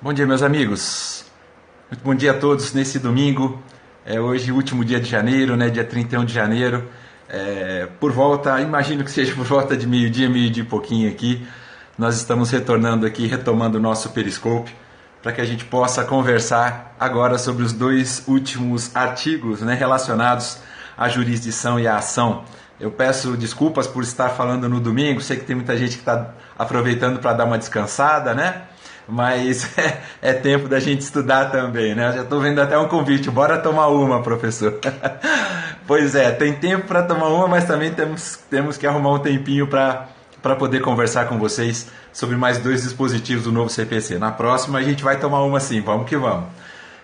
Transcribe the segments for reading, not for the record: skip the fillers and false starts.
Bom dia, meus amigos. Muito bom dia a todos nesse domingo. É hoje o último dia de janeiro, né? Dia 31 de janeiro. Por volta, imagino que seja por volta de meio-dia e pouquinho aqui. Nós estamos retornando aqui, retomando o nosso Periscope, para que a gente possa conversar agora sobre os dois últimos artigos, né, relacionados à jurisdição e à ação. Eu peço desculpas por estar falando no domingo, sei que tem muita gente que está aproveitando para dar uma descansada, né? Mas é tempo da gente estudar também, né? Eu já estou vendo até um convite, bora tomar uma, professor. Pois é, tem tempo para tomar uma, mas também temos que arrumar um tempinho para poder conversar com vocês sobre mais dois dispositivos do novo CPC. Na próxima a gente vai tomar uma sim, vamos que vamos.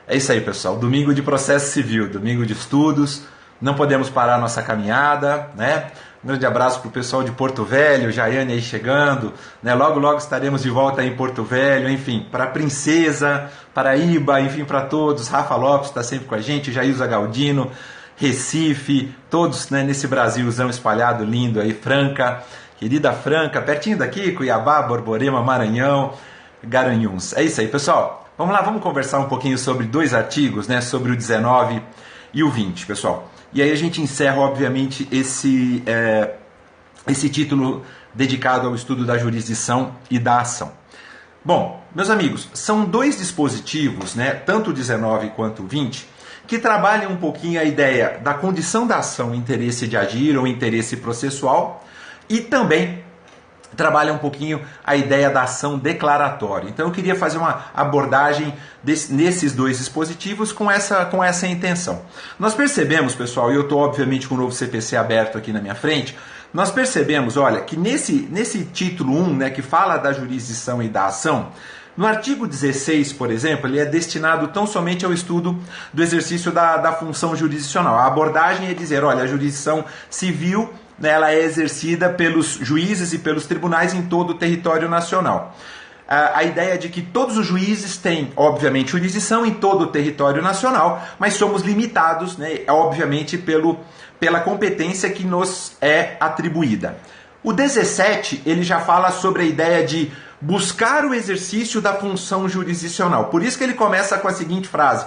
É isso aí, pessoal, domingo de processo civil, domingo de estudos, não podemos parar a nossa caminhada, né? Um grande abraço para o pessoal de Porto Velho, Jaiane aí chegando, né? Logo estaremos de volta aí em Porto Velho, enfim, para a Princesa, Paraíba, enfim, para todos. Rafa Lopes está sempre com a gente, Jailza Galdino, Recife, todos, né, nesse Brasilzão espalhado lindo aí, Franca, querida Franca, pertinho daqui, Cuiabá, Borborema, Maranhão, Garanhuns. É isso aí, pessoal. Vamos lá, vamos conversar um pouquinho sobre dois artigos, né, sobre o 19 e o 20, pessoal. E aí a gente encerra, obviamente, esse título dedicado ao estudo da jurisdição e da ação. Bom, meus amigos, são dois dispositivos, né, tanto o 19 quanto o 20, que trabalham um pouquinho a ideia da condição da ação, interesse de agir ou interesse processual, e também trabalha um pouquinho a ideia da ação declaratória. Então eu queria fazer uma abordagem nesses dois dispositivos com essa intenção. Nós percebemos, pessoal, e eu estou obviamente com o novo CPC aberto aqui na minha frente, nós percebemos, olha, que nesse título 1, né, que fala da jurisdição e da ação, no artigo 16, por exemplo, ele é destinado tão somente ao estudo do exercício da função jurisdicional. A abordagem é dizer, olha, a jurisdição civil, ela é exercida pelos juízes e pelos tribunais em todo o território nacional. A ideia de que todos os juízes têm, obviamente, jurisdição em todo o território nacional, mas somos limitados, né, obviamente, pela competência que nos é atribuída. O 17, ele já fala sobre a ideia de buscar o exercício da função jurisdicional. Por isso que ele começa com a seguinte frase: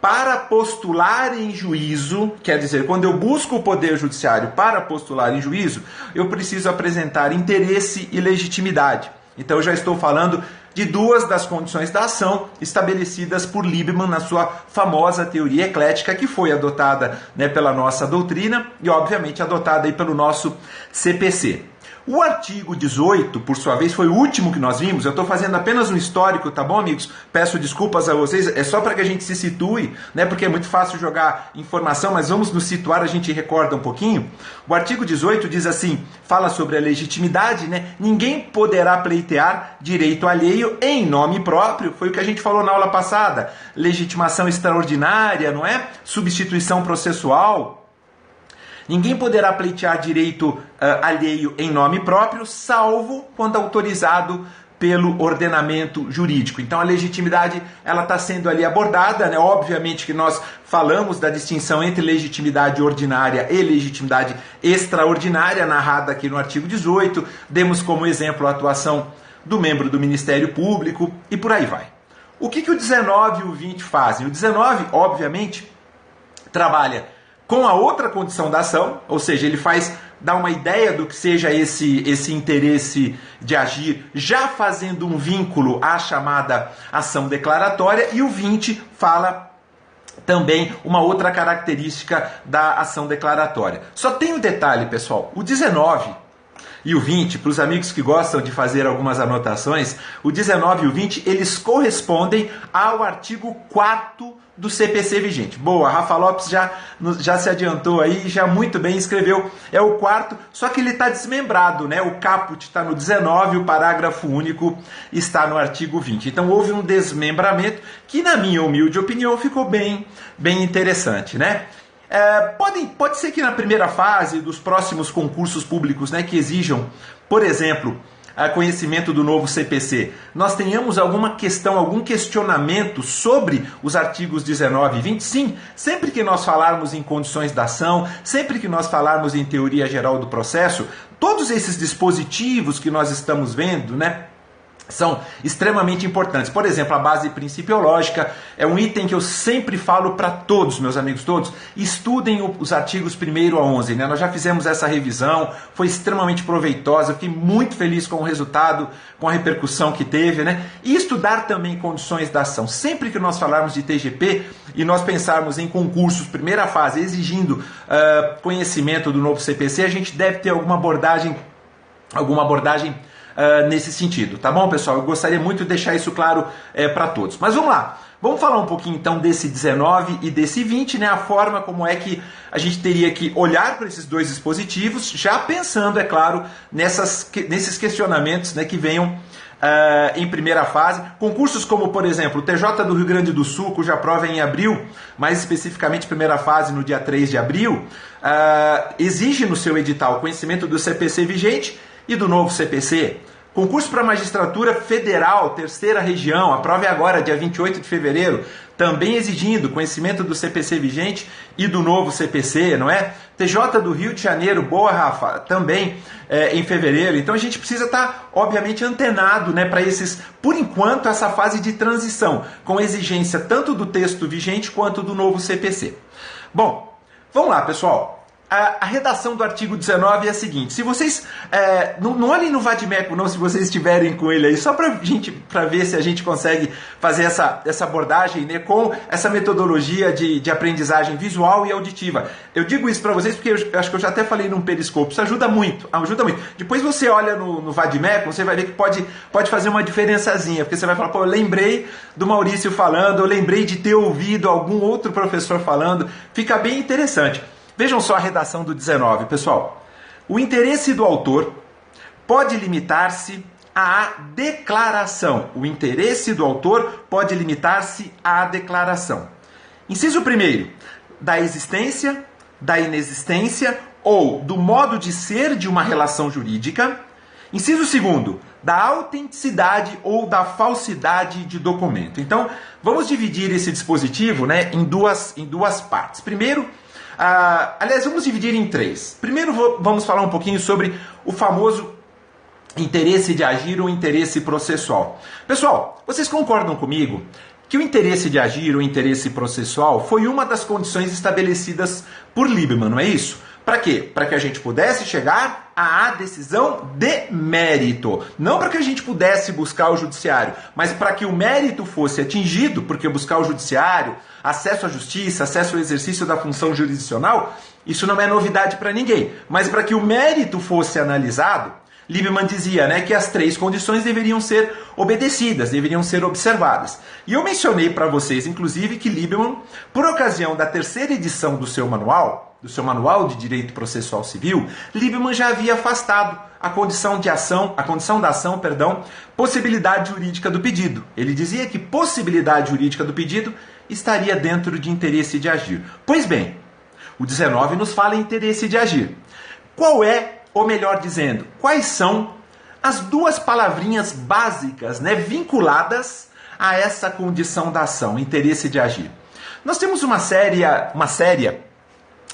para postular em juízo, quer dizer, quando eu busco o Poder Judiciário para postular em juízo, eu preciso apresentar interesse e legitimidade. Então eu já estou falando de duas das condições da ação estabelecidas por Liebman na sua famosa teoria eclética, que foi adotada, né, pela nossa doutrina e obviamente adotada aí pelo nosso CPC. O artigo 18, por sua vez, foi o último que nós vimos. Eu estou fazendo apenas um histórico, tá bom, amigos? Peço desculpas a vocês, é só para que a gente se situe, né? Porque é muito fácil jogar informação, mas vamos nos situar, a gente recorda um pouquinho. O artigo 18 diz assim, fala sobre a legitimidade, né? Ninguém poderá pleitear direito alheio em nome próprio, foi o que a gente falou na aula passada. Legitimação extraordinária, não é? Substituição processual. Ninguém poderá pleitear direito alheio em nome próprio, salvo quando autorizado pelo ordenamento jurídico. Então a legitimidade ela está sendo ali abordada, né? Obviamente que nós falamos da distinção entre legitimidade ordinária e legitimidade extraordinária, narrada aqui no artigo 18. Demos como exemplo a atuação do membro do Ministério Público e por aí vai. O que o 19 e o 20 fazem? O 19, obviamente, trabalha com a outra condição da ação, ou seja, ele dá uma ideia do que seja esse interesse de agir, já fazendo um vínculo à chamada ação declaratória, e o 20 fala também uma outra característica da ação declaratória. Só tem um detalhe, pessoal, o 19 e o 20, para os amigos que gostam de fazer algumas anotações, o 19 e o 20, eles correspondem ao artigo 4º do CPC vigente. Boa, Rafa Lopes já se adiantou aí, já muito bem escreveu, é o 4º, só que ele está desmembrado, né? O caput está no 19, o parágrafo único está no artigo 20. Então houve um desmembramento que, na minha humilde opinião, ficou bem interessante, né? Pode ser que na primeira fase dos próximos concursos públicos, né, que exijam, por exemplo, conhecimento do novo CPC, nós tenhamos alguma questão, algum questionamento sobre os artigos 19 e 20, sim, sempre que nós falarmos em condições da ação, sempre que nós falarmos em teoria geral do processo, todos esses dispositivos que nós estamos vendo, né, são extremamente importantes. Por exemplo, a base principiológica é um item que eu sempre falo para todos, meus amigos todos. Estudem os artigos 1º a 11. Né? Nós já fizemos essa revisão, foi extremamente proveitosa, eu fiquei muito feliz com o resultado, com a repercussão que teve. Né? E estudar também condições da ação. Sempre que nós falarmos de TGP e nós pensarmos em concursos, primeira fase, exigindo conhecimento do novo CPC, a gente deve ter alguma abordagem nesse sentido, tá bom, pessoal? Eu gostaria muito de deixar isso claro para todos. Mas vamos lá, vamos falar um pouquinho então desse 19 e desse 20, né? A forma como é que a gente teria que olhar para esses dois dispositivos, já pensando, é claro, nesses questionamentos, né, que venham em primeira fase. Concursos como, por exemplo, o TJ do Rio Grande do Sul, cuja prova é em abril, mais especificamente primeira fase no dia 3 de abril, exige no seu edital conhecimento do CPC vigente e do novo CPC. Concurso para magistratura federal, terceira região, a prova é agora, dia 28 de fevereiro, também exigindo conhecimento do CPC vigente e do novo CPC, não é? TJ do Rio de Janeiro, boa, Rafa, também em fevereiro. Então a gente precisa estar, obviamente, antenado, né, para por enquanto, essa fase de transição, com exigência tanto do texto vigente quanto do novo CPC. Bom, vamos lá, pessoal. A redação do artigo 19 é a seguinte: se vocês, não olhem no Vadimeco não, se vocês estiverem com ele aí, só para ver se a gente consegue fazer essa abordagem, né, com essa metodologia de aprendizagem visual e auditiva. Eu digo isso para vocês porque eu acho que eu já até falei num Periscope, isso ajuda muito. Depois você olha no Vadimeco, você vai ver que pode fazer uma diferençazinha, porque você vai falar, pô, eu lembrei do Maurício falando, eu lembrei de ter ouvido algum outro professor falando, fica bem interessante. Vejam só a redação do 19, pessoal. O interesse do autor pode limitar-se à declaração. O interesse do autor pode limitar-se à declaração. Inciso 1º, da existência, da inexistência ou do modo de ser de uma relação jurídica. Inciso 2º, da autenticidade ou da falsidade de documento. Então, vamos dividir esse dispositivo, né, em duas partes. Primeiro, aliás, vamos dividir em 3. Primeiro vamos falar um pouquinho sobre o famoso interesse de agir ou interesse processual. Pessoal, vocês concordam comigo que o interesse de agir ou interesse processual foi uma das condições estabelecidas por Liebman, não é isso? Para quê? Para que a gente pudesse chegar à decisão de mérito. Não para que a gente pudesse buscar o judiciário, mas para que o mérito fosse atingido, porque buscar o judiciário, acesso à justiça, acesso ao exercício da função jurisdicional, isso não é novidade para ninguém. Mas para que o mérito fosse analisado, Liebman dizia, né, que as 3 condições deveriam ser obedecidas, deveriam ser observadas. E eu mencionei para vocês, inclusive, que Liebman, por ocasião da 3ª edição do seu manual de Direito Processual Civil, Liebman já havia afastado a condição da ação, possibilidade jurídica do pedido. Ele dizia que possibilidade jurídica do pedido estaria dentro de interesse de agir. Pois bem, o 19 nos fala em interesse de agir. Qual é, ou melhor dizendo, quais são as 2 palavrinhas básicas, né, vinculadas a essa condição da ação, interesse de agir? Nós temos uma séria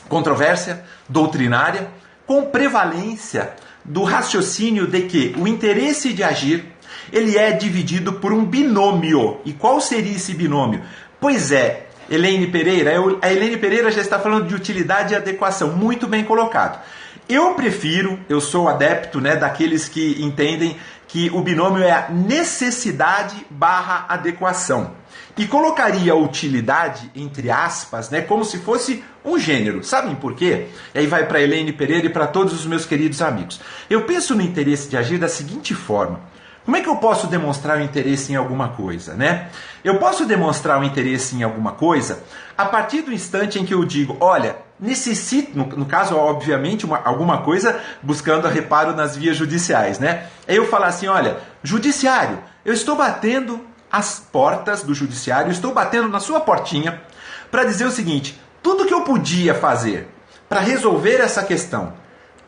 controvérsia doutrinária com prevalência do raciocínio de que o interesse de agir ele é dividido por um binômio. E qual seria esse binômio? Pois é, Elaine Pereira. A Elaine Pereira já está falando de utilidade e adequação. Muito bem colocado. Eu sou adepto, né, daqueles que entendem que o binômio é a necessidade barra adequação. E colocaria a utilidade, entre aspas, né, como se fosse um gênero. Sabem por quê? E aí vai para Elaine Pereira e para todos os meus queridos amigos. Eu penso no interesse de agir da seguinte forma. Como é que eu posso demonstrar o interesse em alguma coisa, né? Eu posso demonstrar o interesse em alguma coisa a partir do instante em que eu digo, olha, necessito, no caso, obviamente, alguma coisa buscando reparo nas vias judiciais, né? Aí eu falar assim, olha, judiciário, eu estou batendo as portas do judiciário, estou batendo na sua portinha para dizer o seguinte, tudo que eu podia fazer para resolver essa questão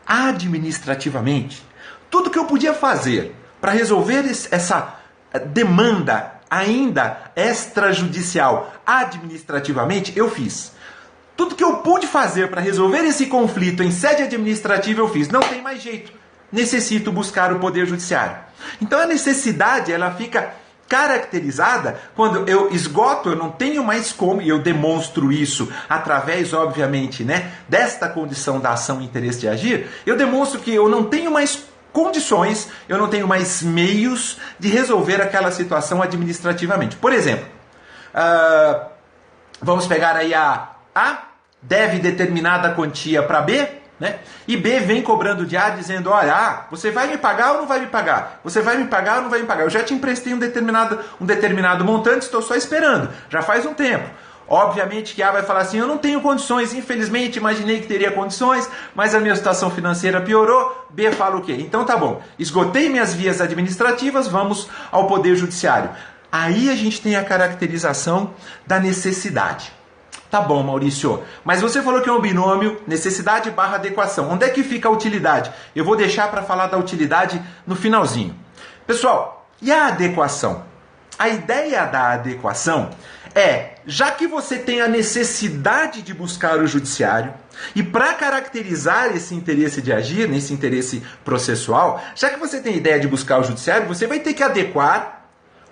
administrativamente, tudo que eu podia fazer para resolver essa demanda ainda extrajudicial administrativamente, eu fiz. Tudo que eu pude fazer para resolver esse conflito em sede administrativa, eu fiz. Não tem mais jeito. necessito buscar o Poder Judiciário. Então a necessidade, ela fica caracterizada quando eu esgoto, eu não tenho mais como, e eu demonstro isso através, obviamente, né, desta condição da ação e interesse de agir, eu demonstro que eu não tenho mais condições, eu não tenho mais meios de resolver aquela situação administrativamente. Por exemplo, vamos pegar aí a deve determinada quantia para B, né? E B vem cobrando de A dizendo, olha, você vai me pagar ou não vai me pagar? Você vai me pagar ou não vai me pagar? Eu já te emprestei um determinado montante, estou só esperando, já faz um tempo. Obviamente que A vai falar assim, eu não tenho condições, infelizmente, imaginei que teria condições, mas a minha situação financeira piorou. B fala o quê? Então tá bom, esgotei minhas vias administrativas, vamos ao Poder Judiciário. Aí a gente tem a caracterização da necessidade. Tá bom, Maurício, mas você falou que é um binômio necessidade barra adequação. Onde é que fica a utilidade? Eu vou deixar para falar da utilidade no finalzinho. Pessoal, e a adequação? A ideia da adequação é, já que você tem a necessidade de buscar o judiciário, e para caracterizar esse interesse de agir, nesse interesse processual, já que você tem a ideia de buscar o judiciário, você vai ter que adequar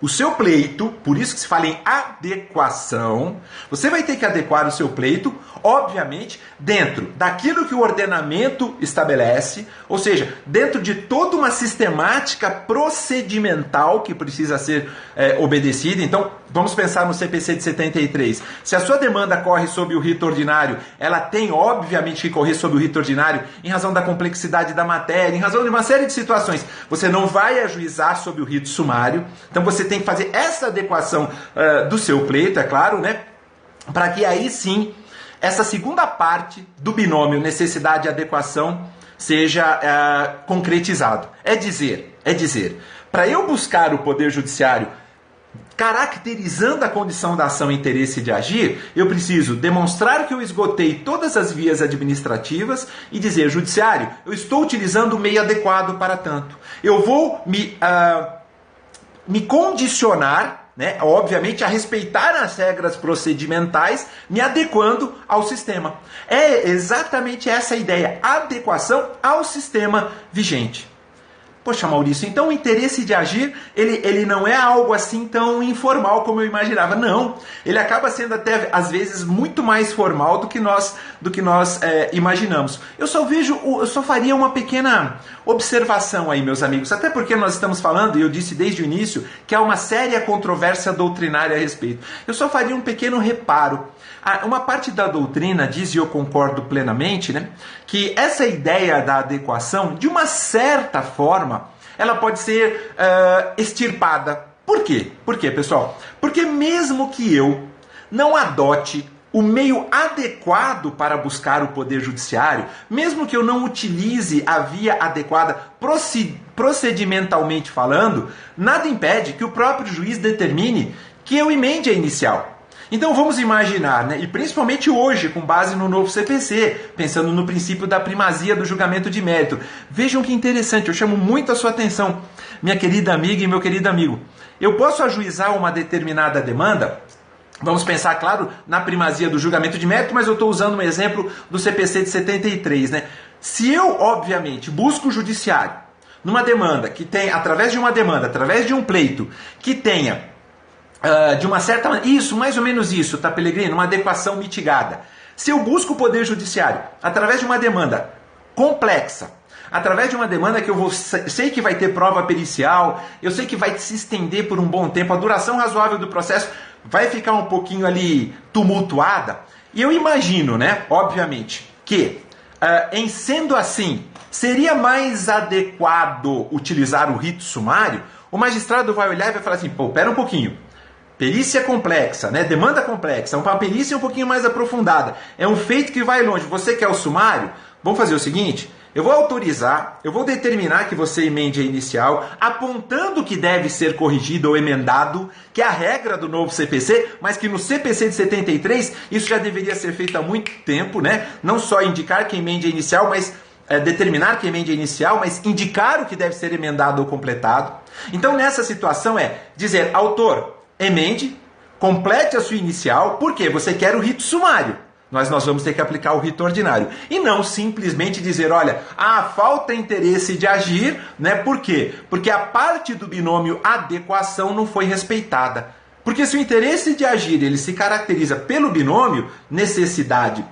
o seu pleito, por isso que se fala em adequação, você vai ter que adequar o seu pleito, obviamente, dentro daquilo que o ordenamento estabelece, ou seja, dentro de toda uma sistemática procedimental que precisa ser obedecida. Então, vamos pensar no CPC de 73. Se a sua demanda corre sob o rito ordinário, ela tem, obviamente, que correr sob o rito ordinário em razão da complexidade da matéria, em razão de uma série de situações. Você não vai ajuizar sob o rito sumário, então você tem que fazer essa adequação do seu pleito, é claro, né? Para que aí sim, essa segunda parte do binômio necessidade e adequação seja concretizado. É dizer, para eu buscar o Poder Judiciário caracterizando a condição da ação e interesse de agir, eu preciso demonstrar que eu esgotei todas as vias administrativas e dizer, judiciário, eu estou utilizando o meio adequado para tanto. Eu vou me condicionar, né, obviamente, a respeitar as regras procedimentais, me adequando ao sistema. É exatamente essa a ideia, adequação ao sistema vigente. Poxa, Maurício, então o interesse de agir, ele não é algo assim tão informal como eu imaginava. Não, ele acaba sendo até, às vezes, muito mais formal do que nós imaginamos. Eu só faria uma pequena observação aí, meus amigos, até porque nós estamos falando, e eu disse desde o início, que há uma séria controvérsia doutrinária a respeito. Eu só faria um pequeno reparo. Uma parte da doutrina diz, e eu concordo plenamente, né, que essa ideia da adequação, de uma certa forma, ela pode ser extirpada. Por quê? Por quê, pessoal? Porque mesmo que eu não adote o meio adequado para buscar o Poder Judiciário, mesmo que eu não utilize a via adequada procedimentalmente falando, nada impede que o próprio juiz determine que eu emende a inicial. Então vamos imaginar, né, e principalmente hoje, com base no novo CPC, pensando no princípio da primazia do julgamento de mérito. Vejam que interessante, eu chamo muito a sua atenção, minha querida amiga e meu querido amigo. Eu posso ajuizar uma determinada demanda, vamos pensar, claro, na primazia do julgamento de mérito, mas eu estou usando um exemplo do CPC de 73, né? Se eu, obviamente, busco o judiciário numa demanda que tem, através de um pleito, que tenha de uma certa maneira, isso, mais ou menos isso, tá, Pellegrino? Uma adequação mitigada. Se eu busco o Poder Judiciário através de uma demanda complexa, através de uma demanda que sei que vai ter prova pericial, eu sei que vai se estender por um bom tempo, a duração razoável do processo vai ficar um pouquinho ali tumultuada, e eu imagino, né, obviamente, que em sendo assim, seria mais adequado utilizar o rito sumário. O magistrado vai olhar e vai falar assim, pô, pera um pouquinho, perícia complexa, né? Demanda complexa, uma perícia um pouquinho mais aprofundada, é um feito que vai longe, você quer o sumário? Vamos fazer o seguinte, eu vou autorizar, eu vou determinar que você emende a inicial, apontando que deve ser corrigido ou emendado, que é a regra do novo CPC, mas que no CPC de 73 isso já deveria ser feito há muito tempo, né? Não só indicar que emende a inicial, mas determinar que emende a inicial, mas indicar o que deve ser emendado ou completado. Então nessa situação é dizer, autor, emende, complete a sua inicial, porque você quer o rito sumário. nós vamos ter que aplicar o rito ordinário. E não simplesmente dizer, olha, falta interesse de agir, né? Por quê? Porque a parte do binômio adequação não foi respeitada. Porque se o interesse de agir ele se caracteriza pelo binômio necessidade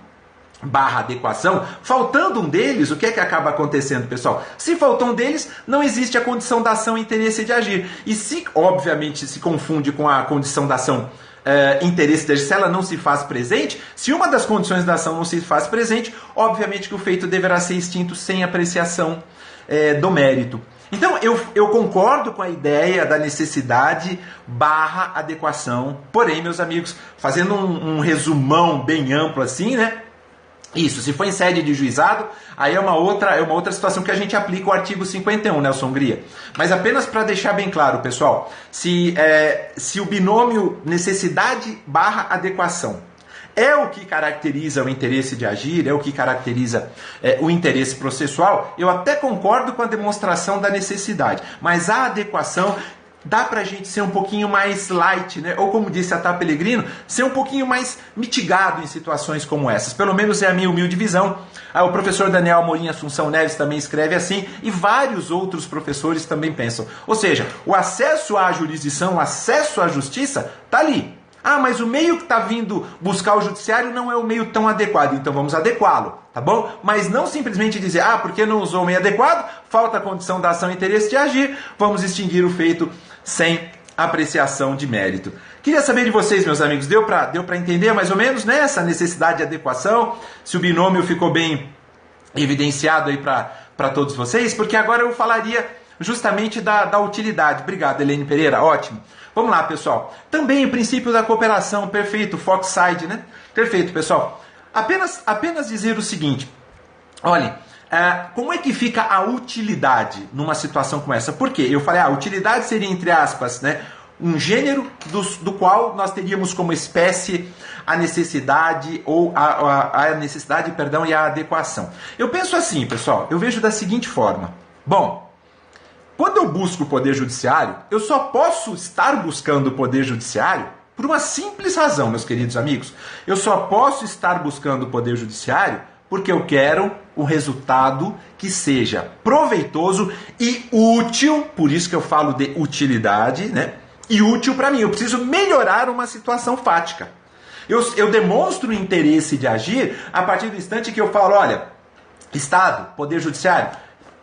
barra adequação, faltando um deles, o que é que acaba acontecendo, pessoal? Se faltou um deles, não existe a condição da ação interesse de agir. E se, obviamente, se confunde com a condição da ação interesse de agir, se ela não se faz presente, se uma das condições da ação não se faz presente, obviamente que o feito deverá ser extinto sem apreciação do mérito. Então, eu concordo com a ideia da necessidade barra adequação, porém, meus amigos, fazendo um resumão bem amplo assim, né? Isso, se for em sede de juizado, aí é uma outra situação que a gente aplica o artigo 51, Nelson Gria. Mas apenas para deixar bem claro, pessoal, se o binômio necessidade barra adequação é o que caracteriza o interesse de agir, é o que caracteriza o interesse processual, eu até concordo com a demonstração da necessidade, mas a adequação dá pra gente ser um pouquinho mais light, né? Ou como disse a Tá Pellegrino, ser um pouquinho mais mitigado em situações como essas. Pelo menos é a minha humilde visão. O professor Daniel Amorim Assunção Neves também escreve assim, e vários outros professores também pensam. Ou seja, o acesso à jurisdição, o acesso à justiça, tá ali. Mas o meio que está vindo buscar o judiciário não é o meio tão adequado, então vamos adequá-lo, tá bom? Mas não simplesmente dizer, porque não usou o meio adequado, falta a condição da ação e interesse de agir, vamos extinguir o feito sem apreciação de mérito. Queria saber de vocês, meus amigos, deu para entender mais ou menos, né, essa necessidade de adequação? Se o binômio ficou bem evidenciado aí para todos vocês? Porque agora eu falaria justamente da utilidade. Obrigado, Helene Pereira, ótimo. Vamos lá, pessoal. Também o princípio da cooperação, perfeito, Foxside, né? Perfeito, pessoal. Apenas dizer o seguinte, olhem, como é que fica a utilidade numa situação como essa? Por quê? Eu falei, a utilidade seria, entre aspas, né, um gênero do qual nós teríamos como espécie a necessidade ou a necessidade, perdão, e a adequação. Eu penso assim, pessoal, eu vejo da seguinte forma. Bom, quando eu busco o Poder Judiciário, eu só posso estar buscando o Poder Judiciário por uma simples razão, meus queridos amigos. Eu só posso estar buscando o Poder Judiciário porque eu quero um resultado que seja proveitoso e útil, por isso que eu falo de utilidade, né? E útil para mim. Eu preciso melhorar uma situação fática. Eu demonstro o interesse de agir a partir do instante que eu falo, olha, Estado, Poder Judiciário,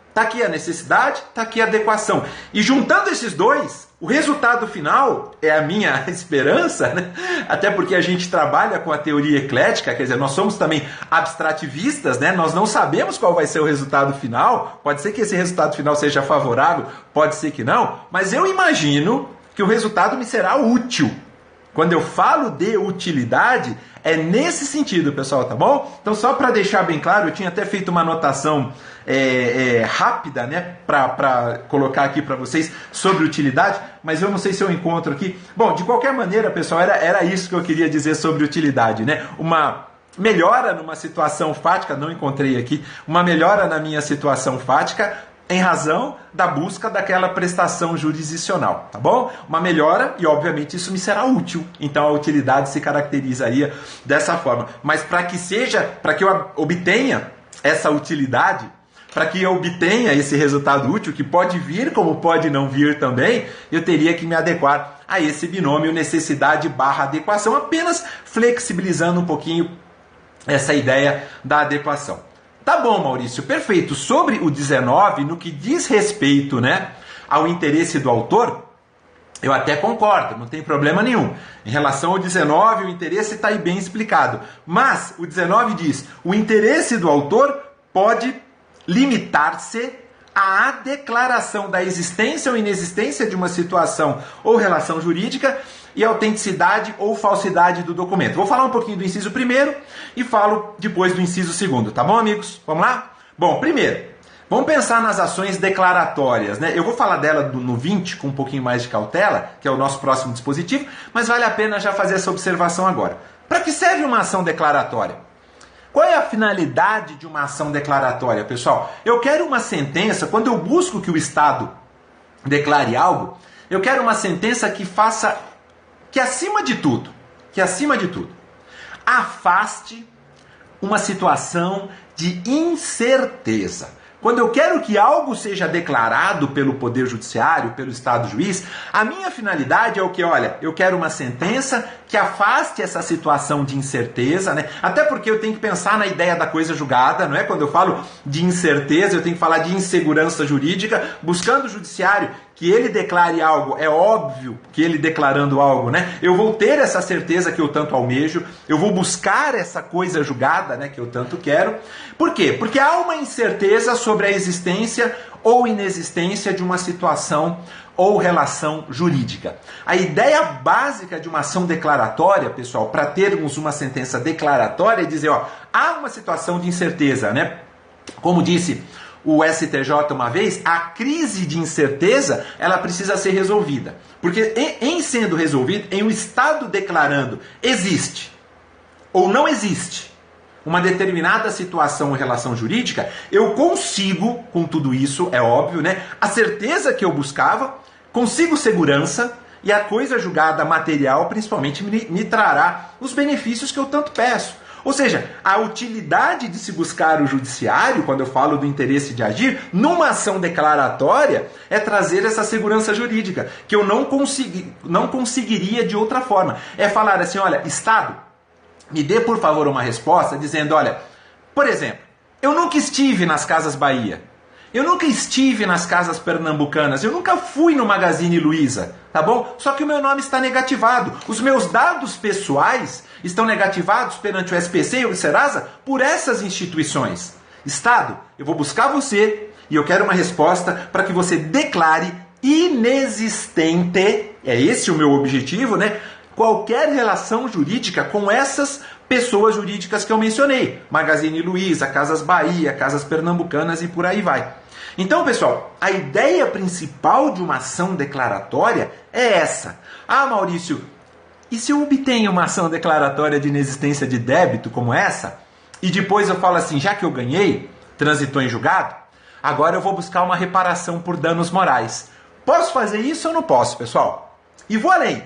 está aqui a necessidade, está aqui a adequação. E juntando esses dois, o resultado final é a minha esperança, né? Até porque a gente trabalha com a teoria eclética, quer dizer, nós somos também abstrativistas, né? Nós não sabemos qual vai ser o resultado final, pode ser que esse resultado final seja favorável, pode ser que não, mas eu imagino que o resultado me será útil. Quando eu falo de utilidade, é nesse sentido, pessoal, tá bom? Então, só para deixar bem claro, eu tinha até feito uma anotação rápida, né, para colocar aqui para vocês sobre utilidade, mas eu não sei se eu encontro aqui. Bom, de qualquer maneira, pessoal, era isso que eu queria dizer sobre utilidade, né? Uma melhora numa situação fática, não encontrei aqui, uma melhora na minha situação fática, em razão da busca daquela prestação jurisdicional, tá bom? Uma melhora e, obviamente, isso me será útil. Então, a utilidade se caracterizaria dessa forma. Mas para que eu obtenha essa utilidade, para que eu obtenha esse resultado útil, que pode vir como pode não vir também, eu teria que me adequar a esse binômio necessidade barra adequação, apenas flexibilizando um pouquinho essa ideia da adequação. Tá bom, Maurício, perfeito. Sobre o 19, no que diz respeito, né, ao interesse do autor, eu até concordo, não tem problema nenhum. Em relação ao 19, o interesse está aí bem explicado. Mas o 19 diz, o interesse do autor pode limitar-se à declaração da existência ou inexistência de uma situação ou relação jurídica e autenticidade ou falsidade do documento. Vou falar um pouquinho do inciso primeiro e falo depois do inciso segundo, tá bom, amigos? Vamos lá? Bom, primeiro, vamos pensar nas ações declaratórias, né? Eu vou falar dela no 20 com um pouquinho mais de cautela, que é o nosso próximo dispositivo, mas vale a pena já fazer essa observação agora. Para que serve uma ação declaratória? Qual é a finalidade de uma ação declaratória, pessoal? Eu quero uma sentença, quando eu busco que o Estado declare algo, eu quero uma sentença que faça, que acima de tudo, afaste uma situação de incerteza. Quando eu quero que algo seja declarado pelo Poder Judiciário, pelo Estado juiz, a minha finalidade é o que? Olha, eu quero uma sentença que afaste essa situação de incerteza, né? Até porque eu tenho que pensar na ideia da coisa julgada, não é? Quando eu falo de incerteza, eu tenho que falar de insegurança jurídica, buscando o Judiciário que ele declare algo, é óbvio que ele declarando algo, né? Eu vou ter essa certeza que eu tanto almejo, eu vou buscar essa coisa julgada, né, que eu tanto quero. Por quê? Porque há uma incerteza sobre a existência ou inexistência de uma situação ou relação jurídica. A ideia básica de uma ação declaratória, pessoal, para termos uma sentença declaratória é dizer, ó, há uma situação de incerteza, né? Como disse o STJ uma vez, a crise de incerteza, ela precisa ser resolvida. Porque em sendo resolvida, em o Estado declarando existe ou não existe uma determinada situação ou relação jurídica, eu consigo, com tudo isso, é óbvio, né, a certeza que eu buscava, consigo segurança e a coisa julgada material, principalmente, me trará os benefícios que eu tanto peço. Ou seja, a utilidade de se buscar o judiciário, quando eu falo do interesse de agir, numa ação declaratória, é trazer essa segurança jurídica, que eu não conseguiria de outra forma. É falar assim, olha, Estado, me dê por favor uma resposta dizendo, olha, por exemplo, eu nunca estive nas Casas Bahia, eu nunca estive nas Casas Pernambucanas, eu nunca fui no Magazine Luiza, tá bom? Só que o meu nome está negativado, os meus dados pessoais estão negativados perante o SPC e o Serasa por essas instituições. Estado, eu vou buscar você e eu quero uma resposta para que você declare inexistente, é esse o meu objetivo, né? Qualquer relação jurídica com essas pessoas jurídicas que eu mencionei. Magazine Luiza, Casas Bahia, Casas Pernambucanas e por aí vai. Então, pessoal, a ideia principal de uma ação declaratória é essa. Ah, Maurício, e se eu obtenho uma ação declaratória de inexistência de débito como essa, e depois eu falo assim, já que eu ganhei, transitou em julgado, agora eu vou buscar uma reparação por danos morais. Posso fazer isso ou não posso, pessoal? E vou além.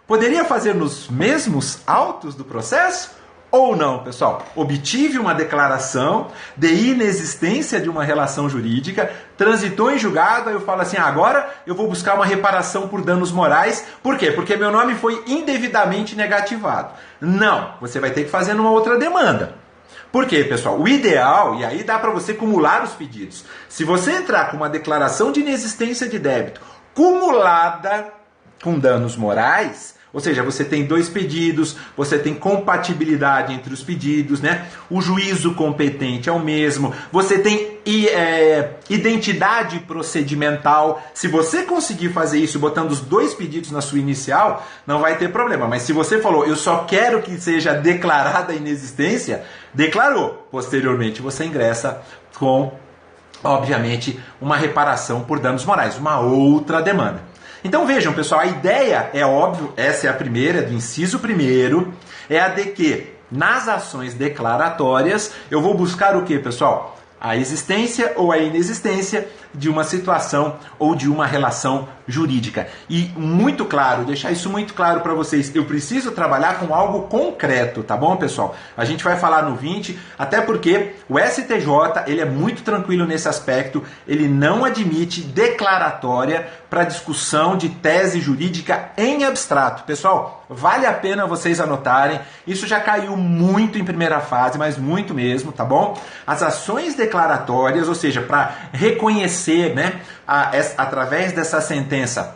Poderia fazer nos mesmos autos do processo? Ou não, pessoal? Obtive uma declaração de inexistência de uma relação jurídica, transitou em julgado, aí eu falo assim, agora eu vou buscar uma reparação por danos morais. Por quê? Porque meu nome foi indevidamente negativado. Não, você vai ter que fazer numa outra demanda. Por quê, pessoal? O ideal, e aí dá para você cumular os pedidos. Se você entrar com uma declaração de inexistência de débito cumulada com danos morais, ou seja, você tem 2 pedidos, você tem compatibilidade entre os pedidos, né? O juízo competente é o mesmo, você tem identidade procedimental. Se você conseguir fazer isso botando os 2 pedidos na sua inicial, não vai ter problema. Mas se você falou, eu só quero que seja declarada a inexistência, declarou. Posteriormente você ingressa com, obviamente, uma reparação por danos morais, uma outra demanda. Então vejam, pessoal, a ideia é óbvio, essa é a primeira, do inciso primeiro, é a de que nas ações declaratórias eu vou buscar o que, pessoal? A existência ou a inexistência de uma situação ou de uma relação jurídica. E muito claro, deixar isso muito claro para vocês, eu preciso trabalhar com algo concreto, tá bom, pessoal? A gente vai falar no 20, até porque o STJ, ele é muito tranquilo nesse aspecto, ele não admite declaratória para discussão de tese jurídica em abstrato. Pessoal, vale a pena vocês anotarem, isso já caiu muito em primeira fase, mas muito mesmo, tá bom? As ações declaratórias, ou seja, para reconhecer, né, através dessa sentença,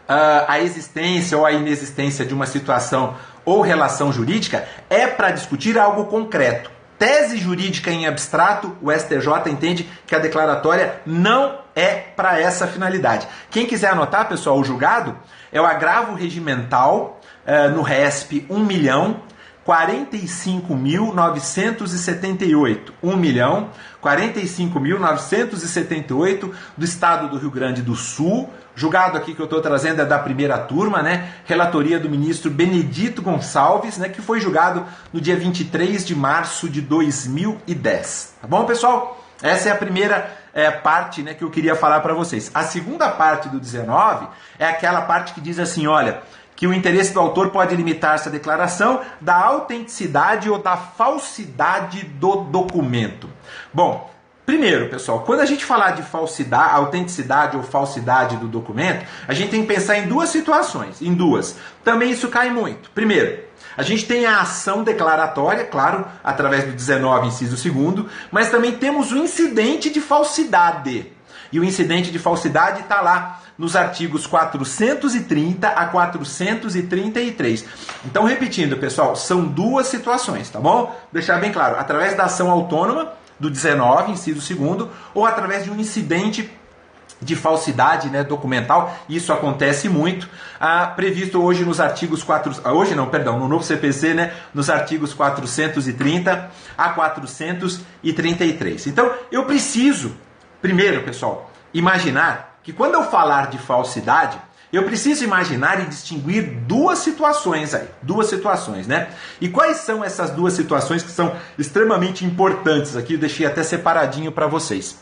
a existência ou a inexistência de uma situação ou relação jurídica, é para discutir algo concreto. Tese jurídica em abstrato, o STJ entende que a declaratória não é para essa finalidade. Quem quiser anotar, pessoal, o julgado é o agravo regimental no RESP 1.045.978. 1.045.978 do estado do Rio Grande do Sul. Julgado aqui que eu estou trazendo é da primeira turma, né? Relatoria do ministro Benedito Gonçalves, né? Que foi julgado no dia 23 de março de 2010. Tá bom, pessoal? Essa é a primeira parte, né, que eu queria falar para vocês. A segunda parte do 19 é aquela parte que diz assim, olha, que o interesse do autor pode limitar-se à declaração da autenticidade ou da falsidade do documento. Bom, primeiro, pessoal, quando a gente falar de falsidade, autenticidade ou falsidade do documento, a gente tem que pensar em duas situações, Também isso cai muito. Primeiro, a gente tem a ação declaratória, claro, através do 19, inciso 2º, mas também temos o incidente de falsidade. E o incidente de falsidade está lá nos artigos 430 a 433. Então, repetindo, pessoal, são duas situações, tá bom? Deixar bem claro, através da ação autônoma do 19, inciso 2º, ou através de um incidente de falsidade, né, documental. Isso acontece muito, previsto hoje nos artigos no novo CPC, né, nos artigos 430 a 433. Então, eu preciso, primeiro, pessoal, imaginar que quando eu falar de falsidade, eu preciso imaginar e distinguir duas situações, né? E quais são essas duas situações que são extremamente importantes aqui? Eu deixei até separadinho para vocês.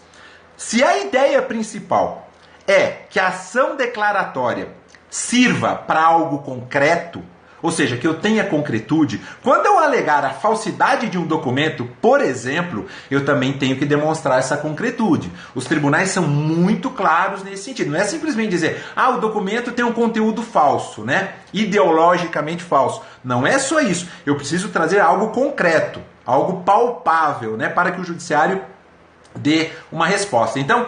Se a ideia principal é que a ação declaratória sirva para algo concreto, ou seja, que eu tenha concretude, quando eu alegar a falsidade de um documento, por exemplo, eu também tenho que demonstrar essa concretude. Os tribunais são muito claros nesse sentido. Não é simplesmente dizer, o documento tem um conteúdo falso, né? Ideologicamente falso. Não é só isso. Eu preciso trazer algo concreto, algo palpável, né? Para que o judiciário dê uma resposta. Então,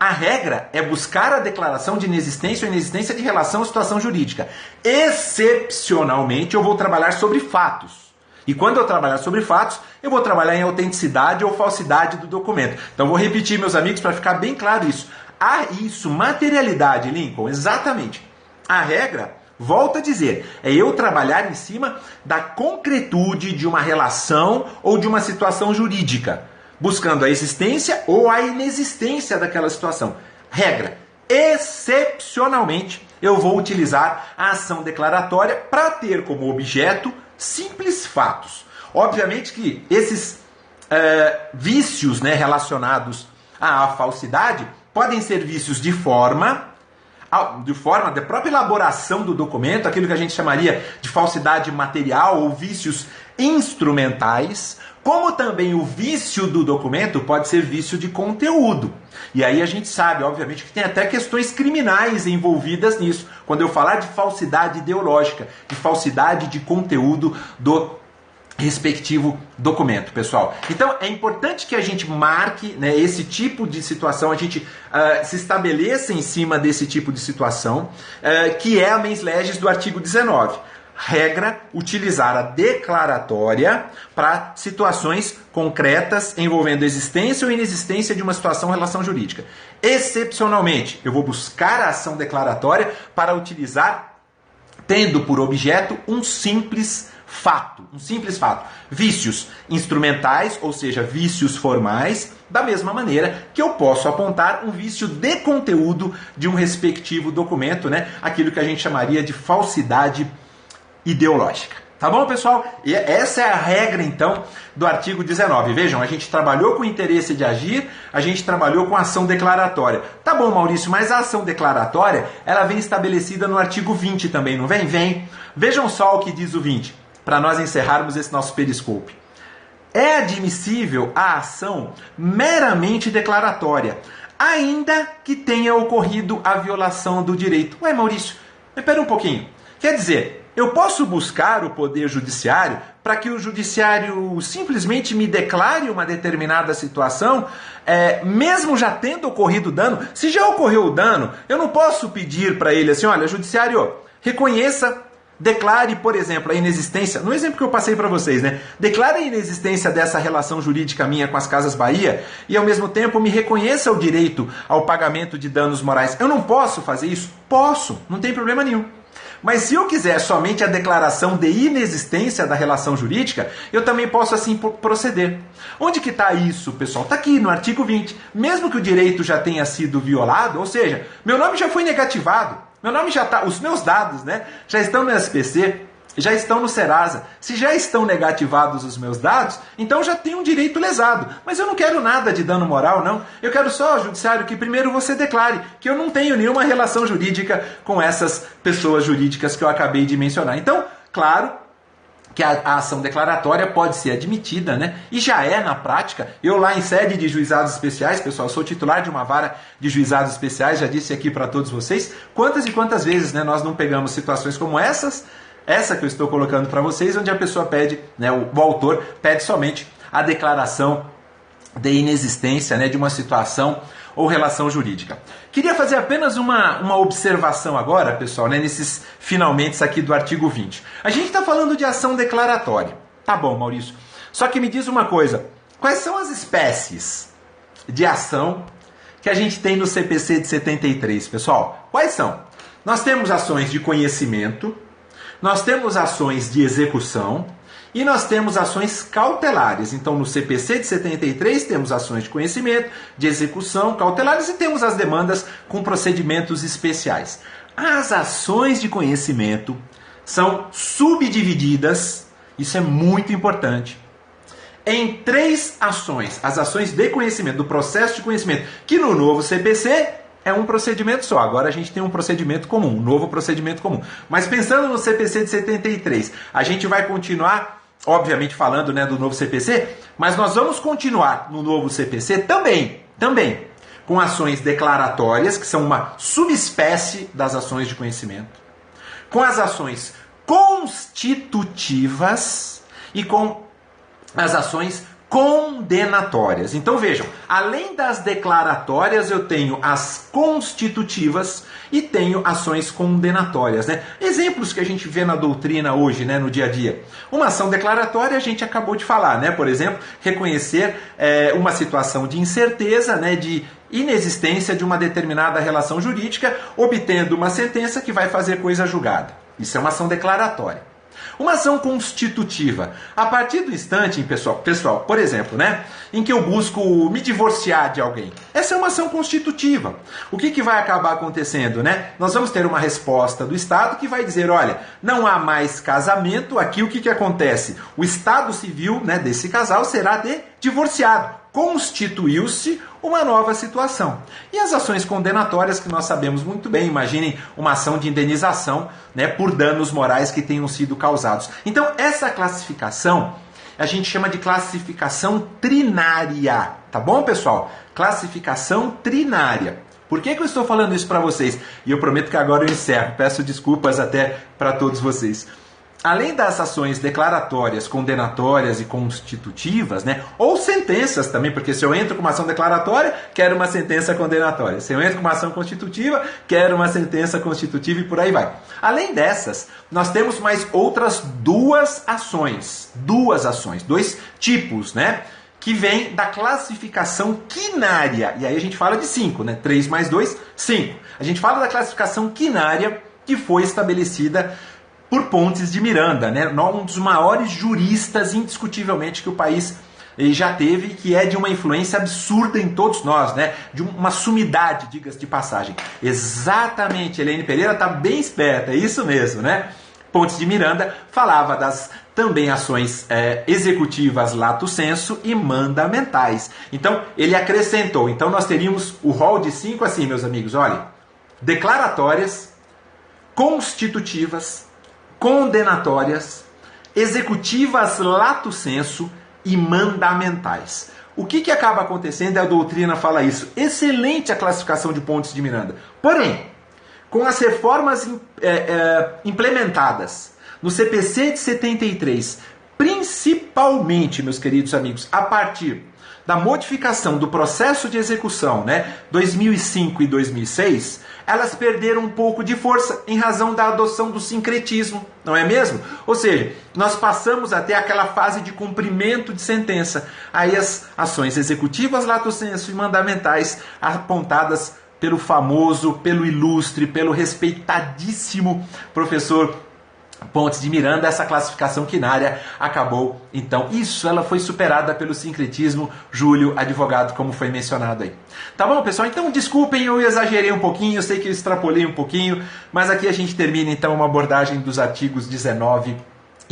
a regra é buscar a declaração de inexistência ou inexistência de relação à situação jurídica. Excepcionalmente, eu vou trabalhar sobre fatos. E quando eu trabalhar sobre fatos, eu vou trabalhar em autenticidade ou falsidade do documento. Então, vou repetir, meus amigos, para ficar bem claro isso. Materialidade, Lincoln, exatamente. A regra, volto a dizer, é eu trabalhar em cima da concretude de uma relação ou de uma situação jurídica, buscando a existência ou a inexistência daquela situação. Regra, excepcionalmente, eu vou utilizar a ação declaratória para ter como objeto simples fatos. Obviamente que esses vícios, né, relacionados à falsidade podem ser vícios de forma da própria elaboração do documento, aquilo que a gente chamaria de falsidade material ou vícios instrumentais, como também o vício do documento pode ser vício de conteúdo. E aí a gente sabe, obviamente, que tem até questões criminais envolvidas nisso, quando eu falar de falsidade ideológica, de falsidade de conteúdo do respectivo documento, pessoal. Então, é importante que a gente marque, né, esse tipo de situação, a gente se estabeleça em cima desse tipo de situação, que é a mens legis do artigo 19. Regra, utilizar a declaratória para situações concretas envolvendo existência ou inexistência de uma situação ou relação jurídica. Excepcionalmente, eu vou buscar a ação declaratória para utilizar, tendo por objeto um simples fato. Vícios instrumentais, ou seja, vícios formais, da mesma maneira que eu posso apontar um vício de conteúdo de um respectivo documento, né? Aquilo que a gente chamaria de falsidade ideológica. Tá bom, pessoal? E essa é a regra, então, do artigo 19. Vejam, a gente trabalhou com o interesse de agir, a gente trabalhou com a ação declaratória. Tá bom, Maurício, mas a ação declaratória, ela vem estabelecida no artigo 20 também, não vem? Vem. Vejam só o que diz o 20, para nós encerrarmos esse nosso periscope. É admissível a ação meramente declaratória, ainda que tenha ocorrido a violação do direito. Ué, Maurício, espera um pouquinho. Quer dizer, eu posso buscar o Poder Judiciário para que o Judiciário simplesmente me declare uma determinada situação, mesmo já tendo ocorrido o dano? Se já ocorreu o dano, eu não posso pedir para ele assim, olha, Judiciário, reconheça, declare, por exemplo, a inexistência, no exemplo que eu passei para vocês, né? Declare a inexistência dessa relação jurídica minha com as Casas Bahia e, ao mesmo tempo, me reconheça o direito ao pagamento de danos morais. Eu não posso fazer isso? Posso, não tem problema nenhum. Mas se eu quiser somente a declaração de inexistência da relação jurídica, eu também posso assim proceder. Onde que está isso, pessoal? Está aqui no artigo 20. Mesmo que o direito já tenha sido violado, ou seja, meu nome já foi negativado, meu nome já está, os meus dados, né, já estão no SPC, já estão no Serasa. Se já estão negativados os meus dados, então já tem um direito lesado. Mas eu não quero nada de dano moral, não. Eu quero só, judiciário, que primeiro você declare que eu não tenho nenhuma relação jurídica com essas pessoas jurídicas que eu acabei de mencionar. Então, claro que a ação declaratória pode ser admitida, né? E já é na prática. Eu lá em sede de juizados especiais, pessoal, sou titular de uma vara de juizados especiais, já disse aqui para todos vocês, quantas e quantas vezes, né, nós não pegamos situações como essa que eu estou colocando para vocês, onde a pessoa pede, né, o autor pede somente a declaração de inexistência, né, de uma situação ou relação jurídica. Queria fazer apenas uma observação agora, pessoal, né, nesses finalmente aqui do artigo 20. A gente está falando de ação declaratória. Tá bom, Maurício. Só que me diz uma coisa. Quais são as espécies de ação que a gente tem no CPC de 73, pessoal? Quais são? Nós temos ações de conhecimento, nós temos ações de execução, e nós temos ações cautelares. Então, no CPC de 73, temos ações de conhecimento, de execução, cautelares e temos as demandas com procedimentos especiais. As ações de conhecimento são subdivididas, isso é muito importante, em 3 ações. As ações de conhecimento, do processo de conhecimento, que no novo CPC é um procedimento só. Agora a gente tem um procedimento comum, um novo procedimento comum. Mas pensando no CPC de 73, a gente vai continuar, obviamente falando, né, do novo CPC, mas nós vamos continuar no novo CPC também, com ações declaratórias, que são uma subespécie das ações de conhecimento, com as ações constitutivas e com as ações condenatórias. Então vejam, além das declaratórias eu tenho as constitutivas e tenho ações condenatórias, né? Exemplos que a gente vê na doutrina hoje, né, no dia a dia. Uma ação declaratória a gente acabou de falar, né? Por exemplo, reconhecer uma situação de incerteza, né, de inexistência de uma determinada relação jurídica, obtendo uma sentença que vai fazer coisa julgada. Isso é uma ação declaratória. Uma ação constitutiva, a partir do instante, pessoal, por exemplo, né, em que eu busco me divorciar de alguém, essa é uma ação constitutiva. O que vai acabar acontecendo, né? Nós vamos ter uma resposta do Estado que vai dizer, olha, não há mais casamento, aqui o que acontece? O estado civil, né, desse casal será de divorciado. Constituiu-se uma nova situação. E as ações condenatórias que nós sabemos muito bem, imaginem uma ação de indenização, né, por danos morais que tenham sido causados. Então essa classificação a gente chama de classificação trinária, tá bom, pessoal? Classificação trinária. Por que eu estou falando isso para vocês? E eu prometo que agora eu encerro, peço desculpas até para todos vocês. Além das ações declaratórias, condenatórias e constitutivas, né, ou sentenças também, porque se eu entro com uma ação declaratória, quero uma sentença condenatória. Se eu entro com uma ação constitutiva, quero uma sentença constitutiva e por aí vai. Além dessas, nós temos mais outras dois tipos, né, que vêm da classificação quinária. E aí a gente fala de 5, né? 3 mais 2, 5. A gente fala da classificação quinária que foi estabelecida por Pontes de Miranda, né? Um dos maiores juristas, indiscutivelmente, que o país já teve, que é de uma influência absurda em todos nós, né? De uma sumidade, diga-se de passagem. Exatamente, Helene Pereira está bem esperta, é isso mesmo, né? Pontes de Miranda falava das também ações executivas lato sensu e mandamentais. Então, ele acrescentou. Então, nós teríamos o rol de 5 assim, meus amigos, olhem. Declaratórias, constitutivas, condenatórias, executivas lato sensu e mandamentais. O que acaba acontecendo e a doutrina fala isso? Excelente a classificação de Pontes de Miranda. Porém, com as reformas implementadas no CPC de 73, principalmente, meus queridos amigos, a partir da modificação do processo de execução, né, 2005 e 2006, elas perderam um pouco de força em razão da adoção do sincretismo, não é mesmo? Ou seja, nós passamos até aquela fase de cumprimento de sentença. Aí as ações executivas, lato sensu e mandamentais apontadas pelo famoso, pelo ilustre, pelo respeitadíssimo professor Pontes de Miranda, essa classificação quinária acabou, então, ela foi superada pelo sincretismo, Júlio, advogado, como foi mencionado aí. Tá bom, pessoal? Então, desculpem, eu exagerei um pouquinho, eu sei que eu extrapolei um pouquinho, mas aqui a gente termina, então, uma abordagem dos artigos 19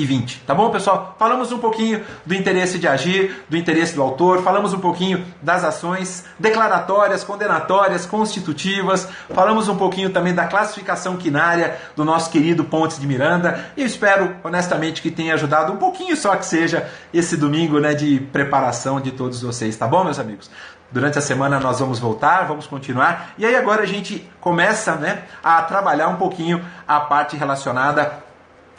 20, tá bom, pessoal? Falamos um pouquinho do interesse de agir, do interesse do autor, falamos um pouquinho das ações declaratórias, condenatórias, constitutivas, falamos um pouquinho também da classificação quinária do nosso querido Pontes de Miranda, e eu espero, honestamente, que tenha ajudado um pouquinho só que seja esse domingo, né, de preparação de todos vocês, tá bom, meus amigos? Durante a semana nós vamos voltar, vamos continuar, e aí agora a gente começa, né, a trabalhar um pouquinho a parte relacionada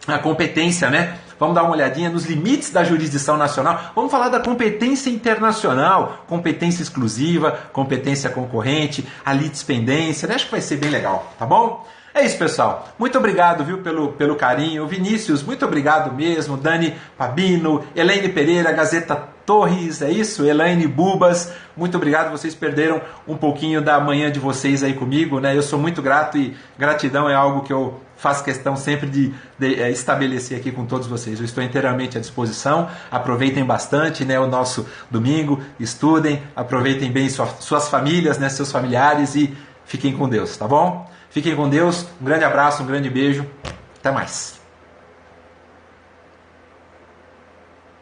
a competência, né? Vamos dar uma olhadinha nos limites da jurisdição nacional. Vamos falar da competência internacional, competência exclusiva, competência concorrente, a litispendência, né? Acho que vai ser bem legal, tá bom? É isso, pessoal. Muito obrigado, viu, pelo carinho. Vinícius, muito obrigado mesmo. Dani Pabino, Elaine Pereira, Gazeta Torres, é isso? Elaine Bubas, muito obrigado. Vocês perderam um pouquinho da manhã de vocês aí comigo, né? Eu sou muito grato e gratidão é algo que eu faço questão sempre de estabelecer aqui com todos vocês. Eu estou inteiramente à disposição. Aproveitem bastante, né, o nosso domingo, estudem, aproveitem bem suas famílias, né, seus familiares e fiquem com Deus, tá bom? Fiquem com Deus, um grande abraço, um grande beijo, até mais.